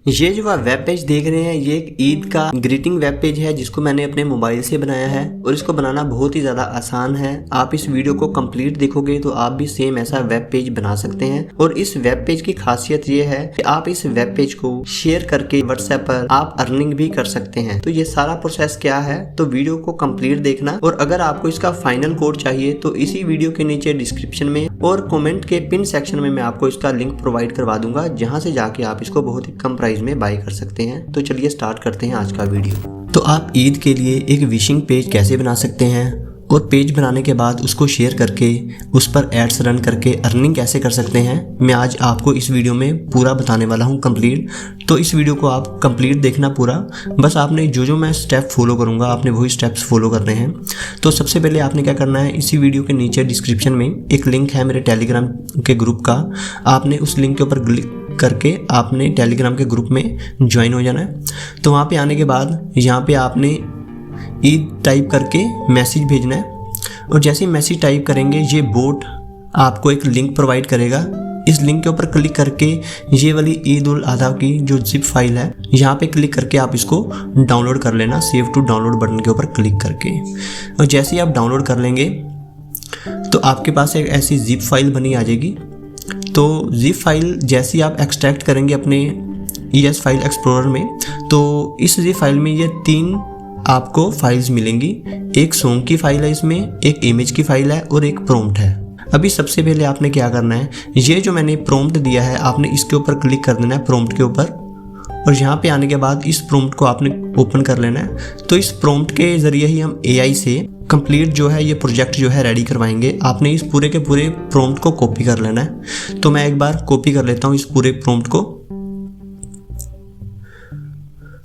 ये जो आप वेब पेज देख रहे हैं ये एक ईद का ग्रीटिंग वेब पेज है जिसको मैंने अपने मोबाइल से बनाया है और इसको बनाना बहुत ही ज़्यादा आसान है। आप इस वीडियो को कंप्लीट देखोगे तो आप भी सेम ऐसा वेब पेज बना सकते हैं। और इस वेब पेज की खासियत ये है कि आप इस वेब पेज को शेयर करके व्हाट्सएप पर आप अर्निंग भी कर सकते हैं। तो ये सारा प्रोसेस क्या है, तो वीडियो को कंप्लीट देखना। और अगर आपको इसका फाइनल कोड चाहिए तो इसी वीडियो के नीचे डिस्क्रिप्शन में और कमेंट के पिन सेक्शन में मैं आपको इसका लिंक प्रोवाइड करवा दूंगा, जहां से जाके आप इसको बहुत ही कम प्राइस में बाय कर सकते हैं। तो चलिए स्टार्ट करते हैं आज का वीडियो। तो आप ईद के लिए एक विशिंग पेज कैसे बना सकते हैं और पेज बनाने के बाद उसको शेयर करके उस पर एड्स रन करके अर्निंग कैसे कर सकते हैं, मैं आज आपको इस वीडियो में पूरा बताने वाला हूं कंप्लीट। तो इस वीडियो को आप कंप्लीट देखना पूरा। बस आपने जो मैं स्टेप फॉलो करूंगा आपने वही स्टेप्स फॉलो करने हैं। तो सबसे पहले आपने क्या करना है, इसी वीडियो के नीचे डिस्क्रिप्शन में एक लिंक है मेरे टेलीग्राम के ग्रुप का। आपने उस लिंक के ऊपर क्लिक करके आपने टेलीग्राम के ग्रुप में ज्वाइन हो जाना है। तो वहाँ पे आने के बाद यहाँ पे आपने ईद टाइप करके मैसेज भेजना है और जैसे ही मैसेज टाइप करेंगे ये बोट आपको एक लिंक प्रोवाइड करेगा। इस लिंक के ऊपर क्लिक करके ये वाली ईद उल अधा की जो जिप फाइल है यहाँ पे क्लिक करके आप इसको डाउनलोड कर लेना, सेव टू डाउनलोड बटन के ऊपर क्लिक करके। और जैसे ही आप डाउनलोड कर लेंगे तो आपके पास एक ऐसी जिप फाइल बनी आ जाएगी। तो जिप फाइल जैसे ही आप एक्सट्रैक्ट करेंगे अपने ES फाइल एक्सप्लोरर में, तो इस जिप फाइल में ये 3 आपको फाइल्स मिलेंगी। एक सॉन्ग की फाइल है, इसमें एक इमेज की फाइल है और एक प्रॉम्प्ट है। अभी सबसे पहले आपने क्या करना है, ये जो मैंने प्रॉम्प्ट दिया है आपने इसके ऊपर क्लिक कर देना है, प्रॉम्प्ट के ऊपर। और यहाँ पे आने के बाद इस प्रॉम्प्ट को आपने ओपन कर लेना है। तो इस प्रॉम्प्ट के ज़रिए ही हम AI से कंप्लीट जो है ये प्रोजेक्ट जो है रेडी करवाएंगे। आपने इस पूरे के पूरे प्रॉम्प्ट को कॉपी कर लेना है। तो मैं एक बार कॉपी कर लेता हूँ इस पूरे प्रॉम्प्ट को।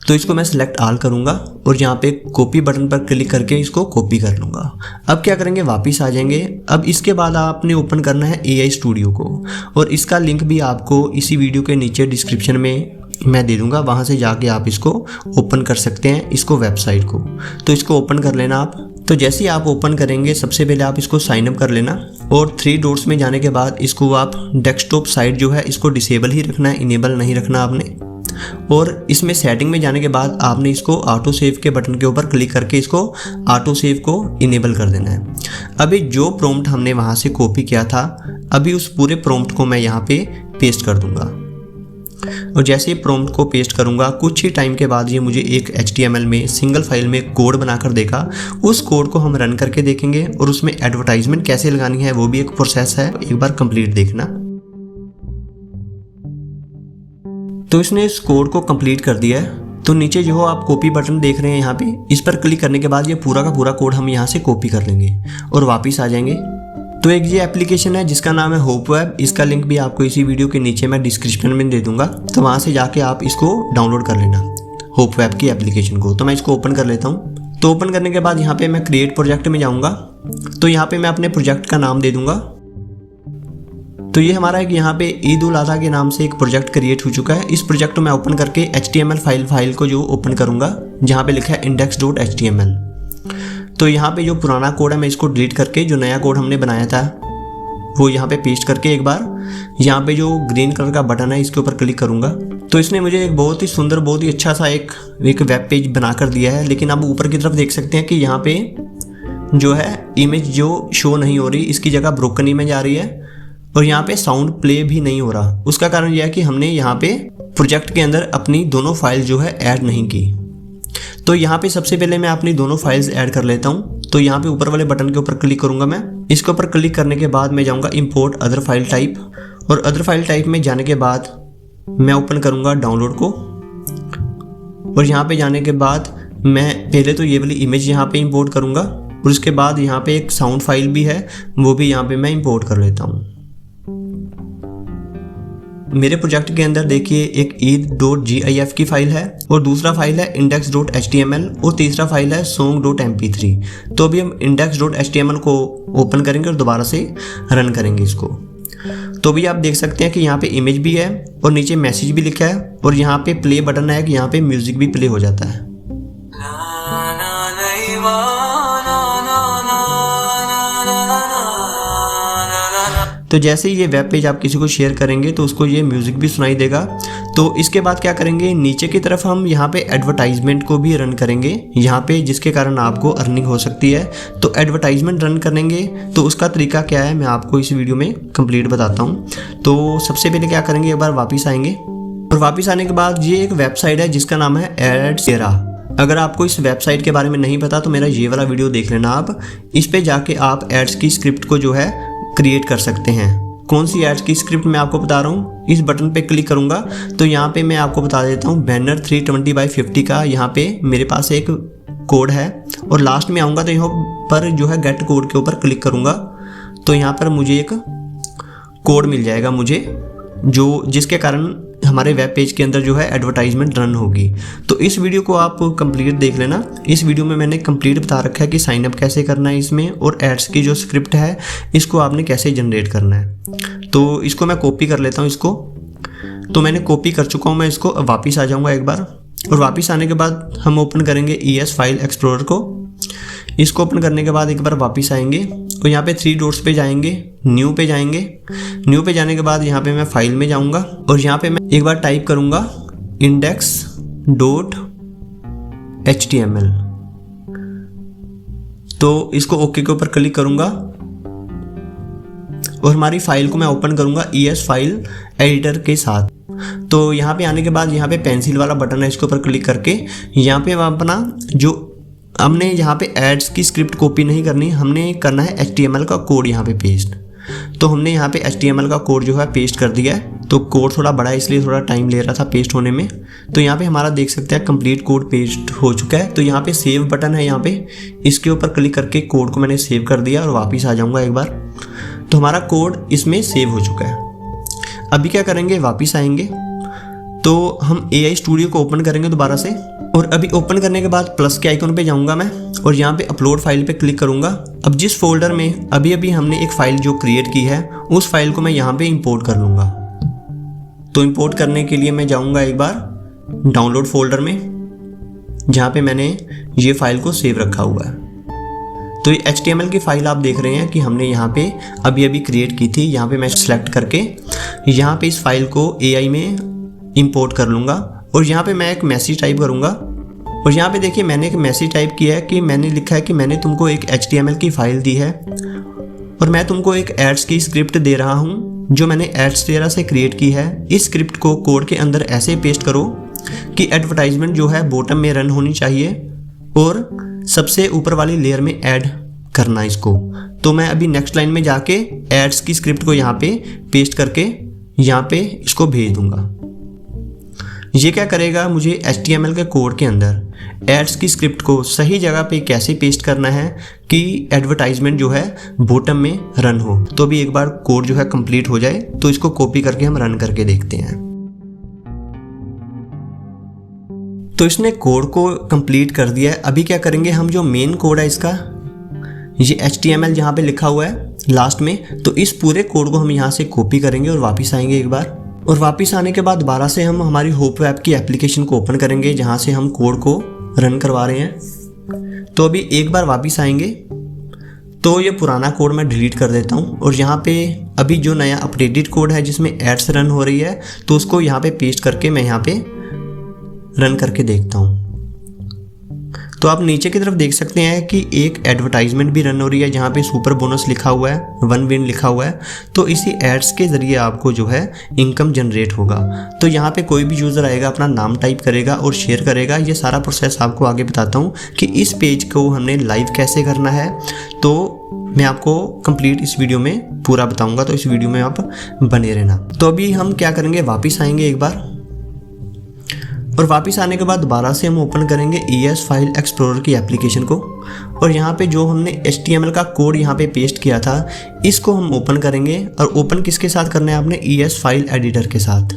तो इसको मैं सिलेक्ट ऑल करूंगा और यहाँ पे कॉपी बटन पर क्लिक करके इसको कॉपी कर लूंगा। अब क्या करेंगे, वापस आ जाएंगे। अब इसके बाद आपने ओपन करना है AI स्टूडियो को और इसका लिंक भी आपको इसी वीडियो के नीचे डिस्क्रिप्शन में मैं दे दूंगा, वहाँ से जाके आप इसको ओपन कर सकते हैं, इसको वेबसाइट को। तो इसको ओपन कर लेना आप। तो जैसे ही आप ओपन करेंगे सबसे पहले आप इसको साइन अप कर लेना और 3 डॉट्स में जाने के बाद इसको आप डेस्कटॉप साइट जो है इसको डिसेबल ही रखना है, इनेबल नहीं रखना आपने। और इसमें सेटिंग में जाने के बाद आपने इसको ऑटो सेव के बटन के ऊपर क्लिक करके इसको ऑटो सेव को इनेबल कर देना है। अभी जो प्रॉम्प्ट हमने वहाँ से कॉपी किया था, अभी उस पूरे प्रॉम्प्ट को मैं यहाँ पे पेस्ट कर दूंगा। और जैसे ही प्रॉम्प्ट को पेस्ट करूंगा कुछ ही टाइम के बाद ये मुझे एक HTML में सिंगल फाइल में कोड बनाकर देगा। उस कोड को हम रन करके देखेंगे और उसमें एडवर्टाइजमेंट कैसे लगानी है वो भी एक प्रोसेस है, एक बार कंप्लीट देखना। तो इसने इस कोड को कंप्लीट कर दिया है। तो नीचे जो आप कॉपी बटन देख रहे हैं यहाँ पे, इस पर क्लिक करने के बाद ये पूरा का पूरा कोड हम यहाँ से कॉपी कर लेंगे और वापस आ जाएंगे। तो एक ये एप्लीकेशन है जिसका नाम है होप वेब। इसका लिंक भी आपको इसी वीडियो के नीचे मैं डिस्क्रिप्शन में दे दूंगा, तो वहाँ से जाके आप इसको डाउनलोड कर लेना, होप वेब की एप्लीकेशन को। तो मैं इसको ओपन कर लेता हूँ। तो ओपन करने के बाद यहाँ पे मैं क्रिएट प्रोजेक्ट में जाऊँगा। तो यहाँ पे मैं अपने प्रोजेक्ट का नाम दे दूंगा। तो ये हमारा एक यहाँ पे ईद उल अधा के नाम से एक प्रोजेक्ट क्रिएट हो चुका है। इस प्रोजेक्ट को मैं ओपन करके HTML फाइल को जो ओपन करूँगा जहाँ पे लिखा है index.html। तो यहाँ पे जो पुराना कोड है मैं इसको डिलीट करके जो नया कोड हमने बनाया था वो यहाँ पे पेस्ट करके एक बार यहाँ पे जो ग्रीन कलर का बटन है इसके ऊपर क्लिक करूँगा। तो इसने मुझे एक बहुत ही सुंदर, बहुत ही अच्छा सा एक वेब पेज बना कर दिया है। लेकिन आप ऊपर की तरफ देख सकते हैं कि यहाँ पे जो है इमेज जो शो नहीं हो रही, इसकी जगह ब्रोकन इमेज आ रही है और यहाँ पे साउंड प्ले भी नहीं हो रहा। उसका कारण यह है कि हमने यहाँ पे प्रोजेक्ट के अंदर अपनी दोनों फाइल जो है ऐड नहीं की। तो यहाँ पे सबसे पहले मैं अपनी दोनों फाइल्स ऐड कर लेता हूँ। तो यहाँ पे ऊपर वाले बटन के ऊपर क्लिक करूँगा मैं। इसके ऊपर क्लिक करने के बाद मैं जाऊँगा इंपोर्ट अदर फाइल टाइप और अदर फाइल टाइप में जाने के बाद मैं ओपन करूँगा डाउनलोड को। और यहाँ पे जाने के बाद मैं पहले तो ये वाली इमेज यहाँ पे इंपोर्ट करूँगा और उसके बाद यहाँ पे एक साउंड फाइल भी है, वो भी यहाँ पे मैं इंपोर्ट कर लेता हूँ। मेरे प्रोजेक्ट के अंदर देखिए एक ईद.gif की फाइल है और दूसरा फाइल है index.html और तीसरा फाइल है song.mp3। तो अभी हम index.html को ओपन करेंगे और दोबारा से रन करेंगे इसको। तो भी आप देख सकते हैं कि यहाँ पे इमेज भी है और नीचे मैसेज भी लिखा है और यहाँ पे प्ले बटन है कि यहाँ पे म्यूजिक भी प्ले हो जाता है। तो जैसे ही ये वेब पेज आप किसी को शेयर करेंगे तो उसको ये म्यूज़िक भी सुनाई देगा। तो इसके बाद क्या करेंगे, नीचे की तरफ हम यहाँ पे एडवर्टाइजमेंट को भी रन करेंगे यहाँ पे, जिसके कारण आपको अर्निंग हो सकती है। तो एडवर्टाइजमेंट रन करेंगे तो उसका तरीका क्या है मैं आपको इस वीडियो में कंप्लीट बताता हूँ। तो सबसे पहले क्या करेंगे, एक बार वापस आएंगे और वापस आने के बाद ये एक वेबसाइट है जिसका नाम है एड्सेरा। अगर आपको इस वेबसाइट के बारे में नहीं पता तो मेरा ये वाला वीडियो देख लेना आप। इस पे जाके आप एड्स की स्क्रिप्ट को जो है क्रिएट कर सकते हैं। कौन सी एड्स की स्क्रिप्ट मैं आपको बता रहा हूँ, इस बटन पे क्लिक करूँगा तो यहाँ पे मैं आपको बता देता हूँ बैनर 320x50 का यहाँ पे मेरे पास एक कोड है। और लास्ट में आऊँगा तो यहाँ पर जो है गेट कोड के ऊपर क्लिक करूँगा तो यहाँ पर मुझे एक कोड मिल जाएगा मुझे, जो जिसके कारण हमारे वेब पेज के अंदर जो है एडवर्टाइजमेंट रन होगी। तो इस वीडियो को आप कंप्लीट देख लेना। इस वीडियो में मैंने कंप्लीट बता रखा है कि साइन अप कैसे करना है इसमें, और एड्स की जो स्क्रिप्ट है इसको आपने कैसे जनरेट करना है। तो इसको मैं कॉपी कर लेता हूँ इसको। तो मैंने कॉपी कर चुका हूँ मैं इसको। अब वापस आ जाऊँगा एक बार, और वापस आने के बाद हम ओपन करेंगे ES फाइल एक्सप्लोरर को। इसको ओपन करने के बाद एक बार वापस आएंगे और यहाँ पे 3 डॉट्स पे जाएंगे, न्यू पे जाएंगे। न्यू पे जाने के बाद यहाँ पे मैं फाइल में जाऊँगा और यहाँ पे मैं एक बार टाइप करूँगा index.html। तो इसको ओके के ऊपर क्लिक करूँगा और हमारी फाइल को मैं ओपन करूँगा ES फाइल एडिटर के साथ। तो यहाँ पे आने के बाद यहाँ पे पेंसिल वाला बटन है, इसके ऊपर क्लिक करके यहाँ पे अपना जो हमने यहाँ पे एड्स की स्क्रिप्ट कॉपी नहीं करनी, हमने करना है HTML का कोड यहाँ पे पेस्ट। तो हमने यहाँ पे HTML का कोड जो है पेस्ट कर दिया है। तो कोड थोड़ा बड़ा है इसलिए थोड़ा टाइम ले रहा था पेस्ट होने में। तो यहाँ पे हमारा देख सकते हैं कंप्लीट कोड पेस्ट हो चुका है। तो यहाँ पे सेव बटन है, यहाँ पे इसके ऊपर क्लिक करके कोड को मैंने सेव कर दिया और वापस आ जाऊँगा एक बार। तो हमारा कोड इसमें सेव हो चुका है। अभी क्या करेंगे, वापस आएंगे तो हम AI स्टूडियो को ओपन करेंगे दोबारा से, और अभी ओपन करने के बाद प्लस के आइकन पे जाऊंगा मैं और यहाँ पे अपलोड फाइल पे क्लिक करूंगा। अब जिस फोल्डर में अभी अभी हमने एक फ़ाइल जो क्रिएट की है उस फाइल को मैं यहाँ पे इंपोर्ट कर लूँगा। तो इंपोर्ट करने के लिए मैं जाऊँगा एक बार डाउनलोड फोल्डर में, जहाँ पे मैंने ये फाइल को सेव रखा हुआ है। तो ये HTML की फ़ाइल आप देख रहे हैं कि हमने यहाँ पे अभी अभी क्रिएट की थी। यहाँ पे मैं सेलेक्ट करके यहाँ पे इस फाइल को AI में इंपोर्ट कर लूँगा और यहाँ पे मैं एक मैसेज टाइप करूँगा। और यहाँ पे देखिए मैंने एक मैसेज टाइप किया है कि मैंने लिखा है कि मैंने तुमको एक HTML की फ़ाइल दी है और मैं तुमको एक एड्स की स्क्रिप्ट दे रहा हूँ जो मैंने एड्सेरा से क्रिएट की है। इस स्क्रिप्ट को कोड के अंदर ऐसे पेस्ट करो कि एडवर्टाइजमेंट जो है बॉटम में रन होनी चाहिए और सबसे ऊपर वाली लेयर में ऐड करना इसको। तो मैं अभी नेक्स्ट लाइन में जाके एड्स की स्क्रिप्ट को यहाँ पे पेस्ट करके यहाँ पे इसको भेज दूंगा। ये क्या करेगा, मुझे HTML के कोड के अंदर एड्स की स्क्रिप्ट को सही जगह पे कैसे पेस्ट करना है कि एडवर्टाइजमेंट जो है बॉटम में रन हो। तो अभी एक बार कोड जो है कंप्लीट हो जाए तो इसको कॉपी करके हम रन करके देखते हैं। तो इसने कोड को कंप्लीट कर दिया है। अभी क्या करेंगे, हम जो मेन कोड है इसका ये HTML जहाँ पे लिखा हुआ है लास्ट में, तो इस पूरे कोड को हम यहाँ से कॉपी करेंगे और वापस आएंगे एक बार। और वापस आने के बाद दोबारा से हम हमारी होप वेब की एप्लीकेशन को ओपन करेंगे जहाँ से हम कोड को रन करवा रहे हैं। तो अभी एक बार वापस आएंगे तो ये पुराना कोड मैं डिलीट कर देता हूँ और यहाँ पे अभी जो नया अपडेटेड कोड है जिसमें एड्स रन हो रही है तो उसको यहाँ पे पेस्ट करके मैं यहाँ पे रन करके देखता हूँ। तो आप नीचे की तरफ देख सकते हैं कि एक एडवर्टाइजमेंट भी रन हो रही है जहाँ पे सुपर बोनस लिखा हुआ है, 1 विन लिखा हुआ है। तो इसी एड्स के ज़रिए आपको जो है इनकम जनरेट होगा। तो यहाँ पे कोई भी यूज़र आएगा, अपना नाम टाइप करेगा और शेयर करेगा। ये सारा प्रोसेस आपको आगे बताता हूँ कि इस पेज को हमने लाइव कैसे करना है। तो मैं आपको कंप्लीट इस वीडियो में पूरा बताऊँगा, तो इस वीडियो में आप बने रहना। तो अभी हम क्या करेंगे, वापस आएंगे एक बार और वापस आने के बाद दोबारा से हम ओपन करेंगे ES फाइल एक्सप्लोरर की एप्लीकेशन को और यहाँ पे जो हमने HTML का कोड यहाँ पे पेस्ट किया था इसको हम ओपन करेंगे। और ओपन किसके साथ करना है आपने, ES फाइल एडिटर के साथ।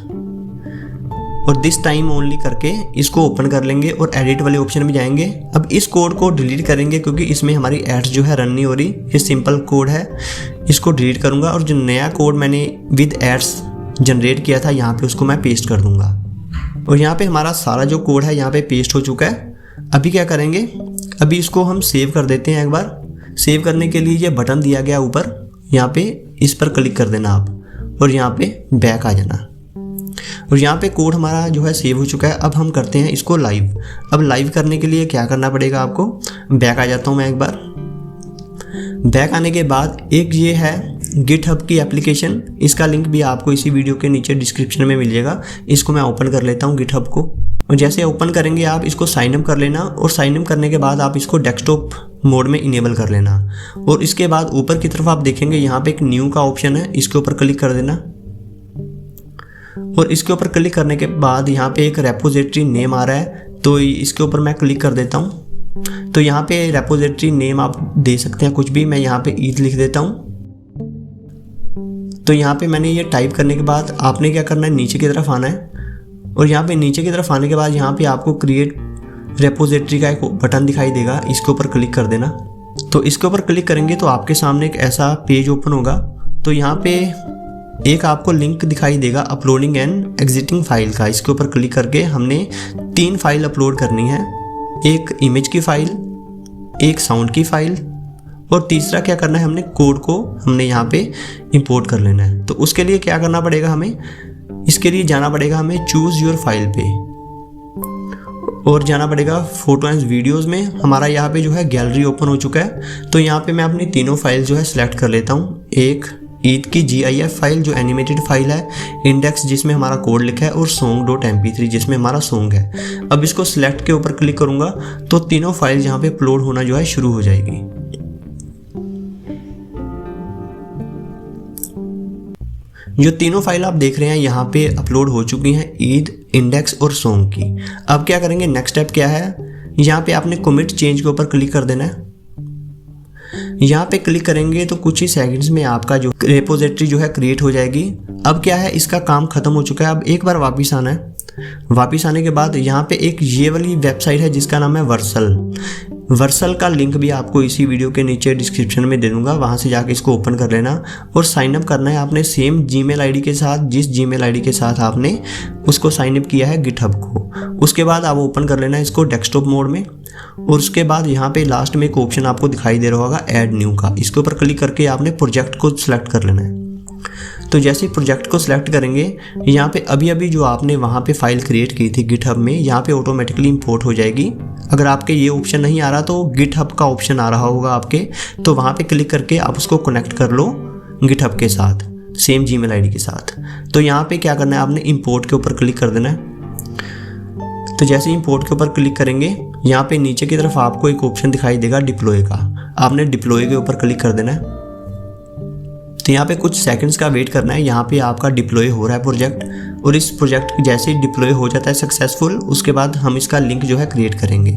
और दिस टाइम ओनली करके इसको ओपन कर लेंगे और एडिट वाले ऑप्शन में जाएंगे। अब इस कोड को डिलीट करेंगे क्योंकि इसमें हमारी एड्स जो है रन नहीं हो रही। ये सिंपल कोड है, इसको डिलीट करूँगा और जो नया कोड मैंने विद एड्स जनरेट किया था यहाँ पे उसको मैं पेस्ट कर दूँगा। और यहाँ पे हमारा सारा जो कोड है यहाँ पे पेस्ट हो चुका है। अभी क्या करेंगे, अभी इसको हम सेव कर देते हैं एक बार। सेव करने के लिए ये बटन दिया गया ऊपर, यहाँ पे इस पर क्लिक कर देना आप और यहाँ पे बैक आ जाना। और यहाँ पे कोड हमारा जो है सेव हो चुका है। अब हम करते हैं इसको लाइव। अब लाइव करने के लिए क्या करना पड़ेगा आपको, बैक आ जाता हूँ मैं एक बार। बैक आने के बाद एक ये है गिटहब की एप्लीकेशन, इसका लिंक भी आपको इसी वीडियो के नीचे डिस्क्रिप्शन में मिल जाएगा। इसको मैं ओपन कर लेता हूँ गिटहब को। और जैसे ओपन करेंगे आप इसको साइन अप कर लेना और साइन अप करने के बाद आप इसको डेस्कटॉप मोड में इनेबल कर लेना। और इसके बाद ऊपर की तरफ आप देखेंगे यहाँ पे एक न्यू का ऑप्शन है, इसके ऊपर क्लिक कर देना। और इसके ऊपर क्लिक करने के बाद यहाँ पे एक रेपोजिटरी नेम आ रहा है, तो इसके ऊपर मैं क्लिक कर देता हूँ। तो यहाँ पे रेपोजिटरी नेम आप दे सकते हैं कुछ भी, मैं यहाँ पे ईद लिख देता हूँ। तो यहाँ पे मैंने ये टाइप करने के बाद आपने क्या करना है, नीचे की तरफ आना है। और यहाँ पे नीचे की तरफ आने के बाद यहाँ पे आपको क्रिएट रेपोजिटरी का एक बटन दिखाई देगा, इसके ऊपर क्लिक कर देना। तो इसके ऊपर क्लिक करेंगे तो आपके सामने एक ऐसा पेज ओपन होगा। तो यहाँ पे एक आपको लिंक दिखाई देगा अपलोडिंग एंड एग्जिटिंग फाइल का, इसके ऊपर क्लिक करके हमने 3 फाइल अपलोड करनी है, एक इमेज की फाइल, एक साउंड की फाइल और तीसरा क्या करना है, हमने कोड को हमने यहाँ पे इंपोर्ट कर लेना है। तो उसके लिए क्या करना पड़ेगा हमें, इसके लिए जाना पड़ेगा हमें चूज़ योर फाइल पे और जाना पड़ेगा फोटो एंड वीडियोज़ में। हमारा यहाँ पे जो है गैलरी ओपन हो चुका है। तो यहाँ पे मैं अपनी तीनों फाइल जो है सिलेक्ट कर लेता हूँ, एक ईद की GIF फाइल जो एनिमेटेड फाइल है, इंडेक्स जिसमें हमारा कोड लिखा है और song.mp3 जिसमें हमारा सॉन्ग है। अब इसको सिलेक्ट के ऊपर क्लिक करूँगा तो तीनों फाइल यहाँ पे अपलोड होना जो है शुरू हो जाएगी। जो तीनों फाइल आप देख रहे हैं यहाँ पे अपलोड हो चुकी हैं, ईद, इंडेक्स और सॉन्ग की। अब क्या करेंगे, नेक्स्ट स्टेप क्या है, यहाँ पे आपने कमिट चेंज के ऊपर क्लिक कर देना है। यहाँ पे क्लिक करेंगे तो कुछ ही सेकंड्स में आपका जो रेपोजिटरी जो है क्रिएट हो जाएगी। अब क्या है, इसका काम खत्म हो चुका है। अब एक बार वापस आना है। वापस आने के बाद यहाँ पे एक ये वाली वेबसाइट है जिसका नाम है वर्सल का लिंक भी आपको इसी वीडियो के नीचे डिस्क्रिप्शन में दे दूंगा, वहाँ से जाके इसको ओपन कर लेना और साइन अप करना है आपने सेम जीमेल आईडी के साथ, जिस जीमेल आईडी के साथ आपने उसको साइन अप किया है गिटहब को। उसके बाद आप ओपन कर लेना इसको डेस्कटॉप मोड में और उसके बाद यहाँ पे लास्ट में एक ऑप्शन आपको दिखाई दे रहा होगा ऐड न्यू का, इसके ऊपर क्लिक करके आपने प्रोजेक्ट को सिलेक्ट कर लेना है। तो जैसे ही प्रोजेक्ट को सिलेक्ट करेंगे, यहाँ पे अभी जो आपने वहाँ पे फाइल क्रिएट की थी गिटहब में, यहाँ पे ऑटोमेटिकली इंपोर्ट हो जाएगी। अगर आपके ये ऑप्शन नहीं आ रहा तो गिटहब का ऑप्शन आ रहा होगा आपके, तो वहाँ पे क्लिक करके आप उसको कनेक्ट कर लो गिटहब के साथ, सेम जीमेल आईडी के साथ। तो यहाँ पे क्या करना है, आपने इंपोर्ट के ऊपर क्लिक कर देना है। तो जैसे ही इंपोर्ट के ऊपर क्लिक करेंगे, यहाँ पे नीचे की तरफ आपको एक ऑप्शन दिखाई देगा डिप्लॉय का, आपने डिप्लॉय के ऊपर क्लिक कर देना है। तो यहाँ पे कुछ सेकंड्स का वेट करना है। यहाँ पे आपका डिप्लॉय हो रहा है प्रोजेक्ट, और इस प्रोजेक्ट जैसे ही डिप्लॉय हो जाता है सक्सेसफुल, उसके बाद हम इसका लिंक जो है क्रिएट करेंगे।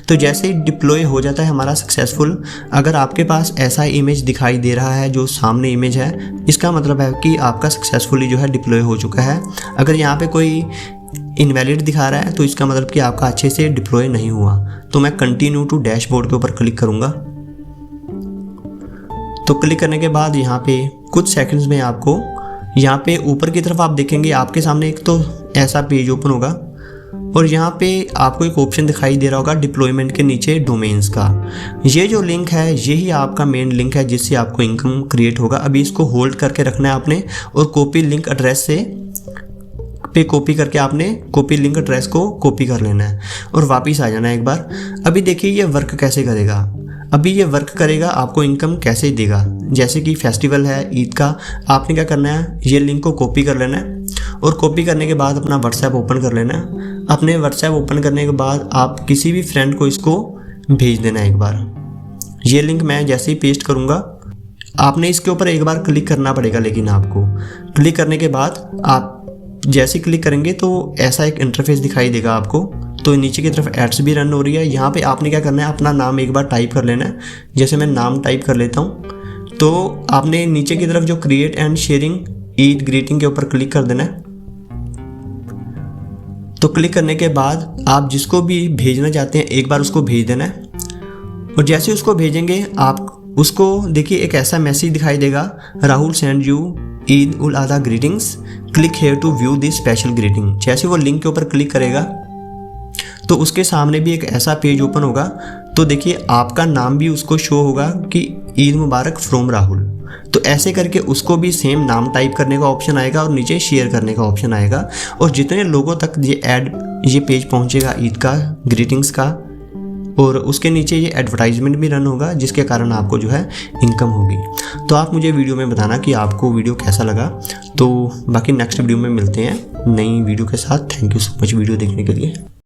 तो जैसे ही डिप्लॉय हो जाता है हमारा सक्सेसफुल, अगर आपके पास ऐसा इमेज दिखाई दे रहा है जो सामने इमेज है, इसका मतलब है कि आपका सक्सेसफुली जो है डिप्लॉय हो चुका है। अगर यहाँ पे कोई इनवैलिड दिखा रहा है तो इसका मतलब कि आपका अच्छे से डिप्लॉय नहीं हुआ। तो मैं कंटिन्यू टू डैशबोर्ड के ऊपर क्लिक करूँगा। तो क्लिक करने के बाद यहाँ पे कुछ सेकंड्स में आपको यहाँ पे ऊपर की तरफ आप देखेंगे, आपके सामने एक तो ऐसा पेज ओपन होगा और यहाँ पे आपको एक ऑप्शन दिखाई दे रहा होगा डिप्लॉयमेंट के नीचे डोमेन्स का। ये जो लिंक है यही आपका मेन लिंक है जिससे आपको इनकम क्रिएट होगा। अभी इसको होल्ड करके रखना है आपने और कॉपी लिंक एड्रेस से पे कॉपी करके आपने कॉपी लिंक एड्रेस को कॉपी कर लेना है और वापस आ जाना है एक बार। अभी देखिए ये वर्क कैसे करेगा। अभी ये वर्क करेगा, आपको इनकम कैसे देगा। जैसे कि फेस्टिवल है ईद का, आपने क्या करना है, ये लिंक को कॉपी कर लेना है और कॉपी करने के बाद अपना व्हाट्सएप ओपन कर लेना है। अपने व्हाट्सएप ओपन करने के बाद आप किसी भी फ्रेंड को इसको भेज देना है एक बार। ये लिंक मैं जैसे ही पेस्ट करूँगा, आपने इसके ऊपर एक बार क्लिक करना पड़ेगा, लेकिन आपको क्लिक करने के बाद आप जैसे क्लिक करेंगे तो ऐसा एक इंटरफेस दिखाई देगा आपको। तो नीचे की तरफ एड्स भी रन हो रही है। यहाँ पे आपने क्या करना है, अपना नाम एक बार टाइप कर लेना है। जैसे मैं नाम टाइप कर लेता हूँ, तो आपने नीचे की तरफ जो create and sharing Eid greeting के ऊपर क्लिक कर देना है। तो क्लिक करने के बाद आप जिसको भी भेजना चाहते हैं एक बार उसको भेज देना है। और जैसे उसको भेजेंगे आप उसको देखिए एक ऐसा मैसेज दिखाई देगा, Rahul send you Eid ul Adha greetings, click here to view this special greeting. जैसे वो लिंक के ऊपर क्लिक करेगा तो उसके सामने भी एक ऐसा पेज ओपन होगा। तो देखिए आपका नाम भी उसको शो होगा कि ईद मुबारक फ्रॉम राहुल। तो ऐसे करके उसको भी सेम नाम टाइप करने का ऑप्शन आएगा और नीचे शेयर करने का ऑप्शन आएगा। और जितने लोगों तक ये पेज पहुंचेगा ईद का ग्रीटिंग्स का, और उसके नीचे ये एडवर्टाइजमेंट भी रन होगा, जिसके कारण आपको जो है इनकम होगी। तो आप मुझे वीडियो में बताना कि आपको वीडियो कैसा लगा। तो बाकी नेक्स्ट वीडियो में मिलते हैं नई वीडियो के साथ। Thank you so much video देखने के लिए।